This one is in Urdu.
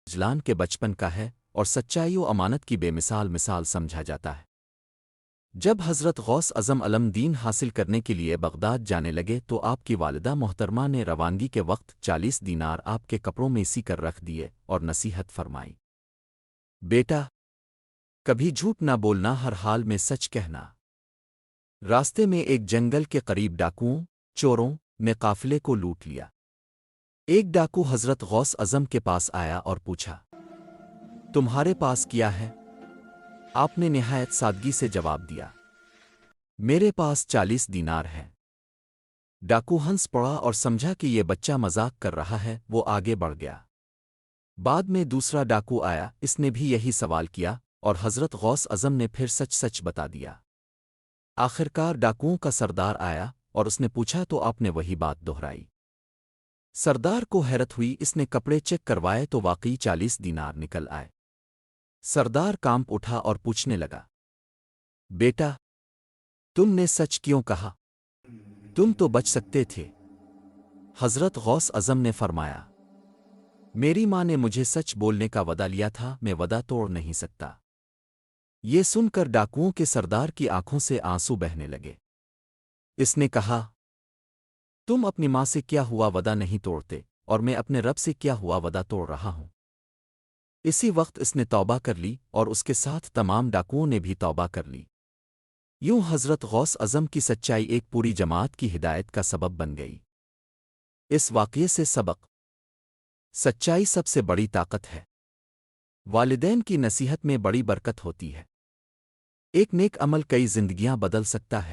جلان کے بچپن کا ہے اور سچائی و امانت کی بے مثال مثال سمجھا جاتا ہے۔ جب حضرت غوث اعظم علم دین حاصل کرنے کے لیے بغداد جانے لگے تو آپ کی والدہ محترمہ نے روانگی کے وقت 40 دینار آپ کے کپڑوں میں سی کر رکھ دیے اور نصیحت فرمائی، بیٹا، کبھی جھوٹ نہ بولنا، ہر حال میں سچ کہنا۔ راستے میں ایک جنگل کے قریب ڈاکوؤں چوروں نے قافلے کو لوٹ لیا۔ ایک ڈاکو حضرت غوث اعظم کے پاس آیا اور پوچھا، تمہارے پاس کیا ہے؟ آپ نے نہایت سادگی سے جواب دیا، میرے پاس 40 دینار ہے۔ ڈاکو ہنس پڑا اور سمجھا کہ یہ بچہ مذاق کر رہا ہے، وہ آگے بڑھ گیا۔ بعد میں دوسرا ڈاکو آیا، اس نے بھی یہی سوال کیا اور حضرت غوث اعظم نے پھر سچ سچ بتا دیا۔ آخرکار ڈاکوؤں کا سردار آیا اور اس نے پوچھا تو آپ نے وہی بات دہرائی۔ سردار کو حیرت ہوئی، اس نے کپڑے چیک کروائے تو واقعی 40 دینار نکل آئے۔ سردار کانپ اٹھا اور پوچھنے لگا، بیٹا، تم نے سچ کیوں کہا؟ تم تو بچ سکتے تھے۔ حضرت غوث اعظم نے فرمایا، میری ماں نے مجھے سچ بولنے کا وعدہ لیا تھا، میں وعدہ توڑ نہیں سکتا۔ یہ سن کر ڈاکوؤں کے سردار کی آنکھوں سے آنسو بہنے لگے۔ اس نے کہا، تم اپنی ماں سے کیا ہوا وعدہ نہیں توڑتے اور میں اپنے رب سے کیا ہوا وعدہ توڑ رہا ہوں۔ اسی وقت اس نے توبہ کر لی اور اس کے ساتھ تمام ڈاکوؤں نے بھی توبہ کر لی۔ یوں حضرت غوث اعظم کی سچائی ایک پوری جماعت کی ہدایت کا سبب بن گئی۔ اس واقعے سے سبق: سچائی سب سے بڑی طاقت ہے۔ والدین کی نصیحت میں بڑی برکت ہوتی ہے۔ ایک نیک عمل کئی زندگیاں بدل سکتا ہے۔